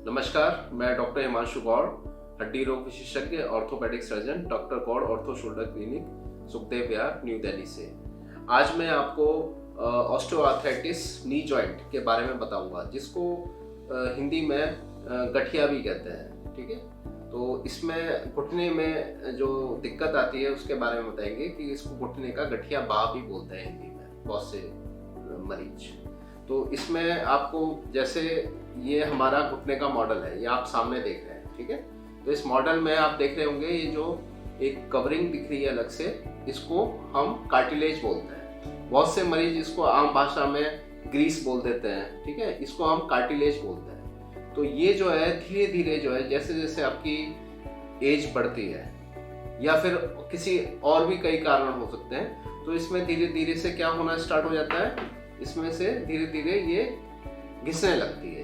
नमस्कार, मैं डॉक्टर हिमांशु गौड़, हड्डी रोग विशेषज्ञ, orthopaedic surgeon, doctor Gaur ortho shoulder clinic, Sukhdev Vihar, New Delhi से। आज मैं आपको ऑस्टियोआर्थराइटिस नी जॉइंट के बारे में बताऊंगा, जिसको हिंदी में गठिया भी कहते हैं। ठीक है, तो इसमें घुटने में जो दिक्कत आती है उसके बारे में बताएंगे कि इसको घुटने का गठिया बाह भी बोलते हैं हिंदी में बहुत से मरीज। तो इसमें आपको जैसे ये हमारा घुटने का मॉडल है, ये आप सामने देख रहे हैं। ठीक है, तो इस मॉडल में आप देख रहे होंगे ये जो एक कवरिंग दिख रही है अलग से, इसको हम कार्टिलेज बोलते हैं। बहुत से मरीज इसको आम भाषा में ग्रीस बोल देते हैं। ठीक है, इसको हम कार्टिलेज बोलते हैं। तो ये जो है धीरे धीरे जो है जैसे जैसे आपकी एज बढ़ती है या फिर किसी और भी कई कारण हो सकते हैं, तो इसमें धीरे धीरे से क्या होना स्टार्ट हो जाता है, इसमें से धीरे धीरे ये घिसने लगती है।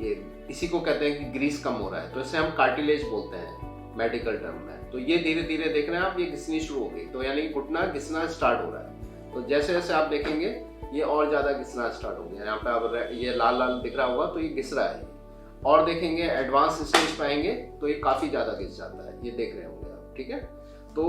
ये इसी को कहते हैं कि ग्रीस कम हो रहा है, तो इसे हम कार्टिलेज बोलते हैं मेडिकल टर्म में। तो ये धीरे धीरे देख रहे हैं आप, ये घिसनी शुरू हो गई, तो यानी घुटना घिसना स्टार्ट हो रहा है। तो जैसे जैसे आप देखेंगे ये और ज़्यादा घिसना स्टार्ट हो गया। यहाँ पे अब ये लाल लाल दिख रहा होगा, तो ये घिस रहा है। और देखेंगे एडवांस स्टेज पे आएंगे तो ये काफ़ी ज़्यादा घिस जाता है, ये देख रहे होंगे आप। ठीक है, तो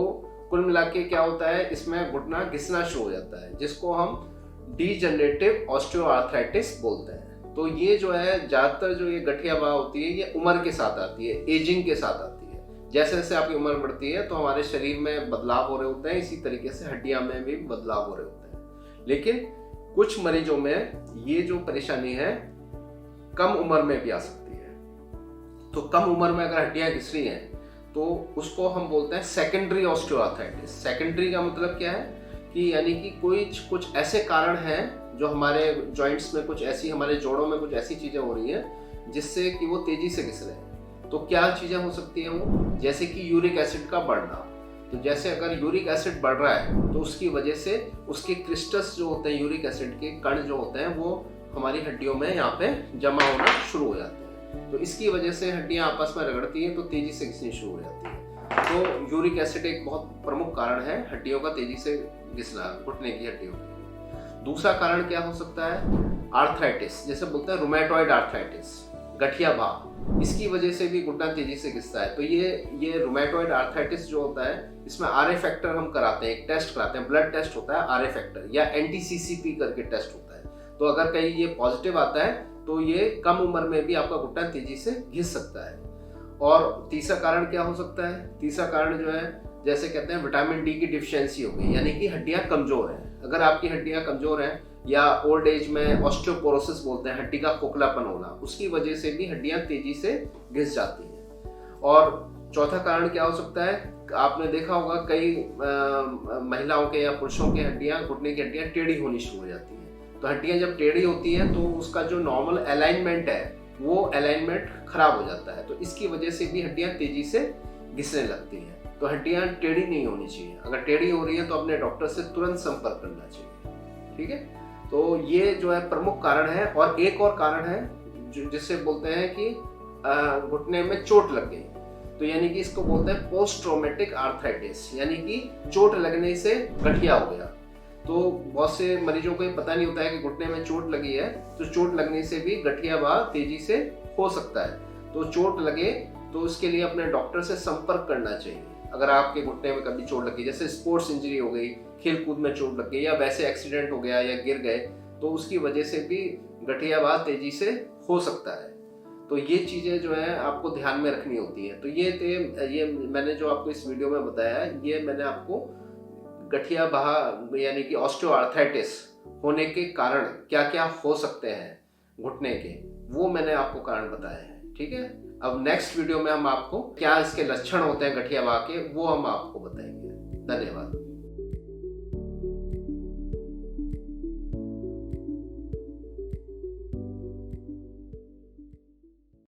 कुल मिला के क्या होता है, इसमें घुटना घिसना शुरू हो जाता है, जिसको हम डीजनरेटिव ऑस्टियोआर्थराइटिस बोलते हैं। तो ये जो है ज़्यादातर जो ये गठिया बाह होती है, ये उम्र के साथ आती है, एजिंग के साथ आती है। जैसे जैसे आपकी उम्र बढ़ती है तो हमारे शरीर में बदलाव हो रहे होते हैं, इसी तरीके से हड्डियां में भी बदलाव हो रहे होते हैं। लेकिन कुछ मरीजों में ये जो परेशानी है कम उम्र में भी आ सकती है। तो कम उम्र में अगर हड्डियां घिस रही हैं तो उसको हम बोलते हैं सेकेंडरी ऑस्टियोआर्थराइटिस। सेकेंडरी का मतलब क्या है कि यानी कि कुछ ऐसे कारण हैं जो हमारे जॉइंट्स में कुछ ऐसी, हमारे जोड़ों में कुछ ऐसी चीज़ें हो रही हैं जिससे कि वो तेज़ी से घिस रहे हैं। तो क्या चीज़ें हो सकती हैं वो, जैसे कि यूरिक एसिड का बढ़ना। तो जैसे अगर यूरिक एसिड बढ़ रहा है तो उसकी वजह से उसके क्रिस्टल्स जो होते हैं, यूरिक एसिड के कण जो होते हैं, वो हमारी हड्डियों में यहाँ पे जमा होना शुरू हो जाते हैं। तो इसकी वजह से हड्डियाँ आपस में रगड़ती हैं तो तेज़ी से घिसनी शुरू हो जाती है। तो यूरिक एसिड एक बहुत प्रमुख कारण है हड्डियों का तेज़ी से घिसना, घुटने की हड्डियों का। दूसरा कारण क्या हो सकता है, आर्थराइटिस, जैसे बोलते हैं रूमेटॉइड आर्थराइटिस, गठिया बाह। इसकी वजह से भी घुटना तेजी से घिसता है। तो ये रूमेटॉइड आर्थराइटिस जो होता है, इसमें आरए फैक्टर हम कराते हैं, एक टेस्ट कराते हैं, ब्लड टेस्ट होता है आरए फैक्टर, या एनटीसीसीपी करके टेस्ट होता है। तो अगर कहीं ये पॉजिटिव आता है तो ये कम उम्र में भी आपका घुटना तेजी से घिस सकता है। और तीसरा कारण क्या हो सकता है, तीसरा कारण जो है जैसे कहते हैं विटामिन डी की डिफिशियंसी हो गई, यानी कि हड्डियां कमजोर हैं। अगर आपकी हड्डियां कमजोर हैं, या ओल्ड एज में ऑस्टियोपोरोसिस बोलते हैं, हड्डी का खोखलापन होना, उसकी वजह से भी हड्डियां तेजी से घिस जाती हैं। और चौथा कारण क्या हो सकता है, आपने देखा होगा कई महिलाओं के या पुरुषों की हड्डियां, घुटने की हड्डियां टेढ़ी होनी शुरू हो जाती हैं। तो हड्डियां जब टेढ़ी होती हैं तो उसका जो नॉर्मल अलाइनमेंट है वो अलाइनमेंट खराब हो जाता है। तो इसकी वजह से भी हड्डियां तेजी से घिसने लगती हैं। तो हड्डियां टेढ़ी नहीं होनी चाहिए। अगर टेढ़ी हो रही है तो अपने डॉक्टर से तुरंत संपर्क करना चाहिए। ठीक है, तो ये जो है प्रमुख कारण है। और एक और कारण है जिससे बोलते हैं कि घुटने में चोट लग गई, तो यानी कि इसको बोलते हैं पोस्ट ट्रॉमेटिक आर्थराइटिस, यानी कि चोट लगने से गठिया हो गया। तो बहुत से मरीजों को ये पता नहीं होता है कि घुटने में चोट लगी है, तो चोट लगने से भी गठिया बाह तेजी से हो सकता है। तो चोट लगे तो उसके लिए अपने डॉक्टर से संपर्क करना चाहिए। अगर आपके घुटने में कभी चोट लगी, जैसे स्पोर्ट्स इंजरी हो गई, खेल कूद में चोट लग गई, या वैसे एक्सीडेंट हो गया या गिर गए, तो उसकी वजह से भी गठिया बाह तेजी से हो सकता है। तो ये चीज़ें जो है आपको ध्यान में रखनी होती हैं। तो ये मैंने जो आपको इस वीडियो में बताया, ये मैंने आपको गठिया बाह यानी कि ऑस्टियोआर्थराइटिस होने के कारण क्या क्या हो सकते हैं घुटने के, वो मैंने आपको कारण बताए हैं। ठीक है, अब नेक्स्ट वीडियो में हम आपको क्या इसके लक्षण होते हैं गठिया बाह के, वो हम आपको बताएंगे। धन्यवाद।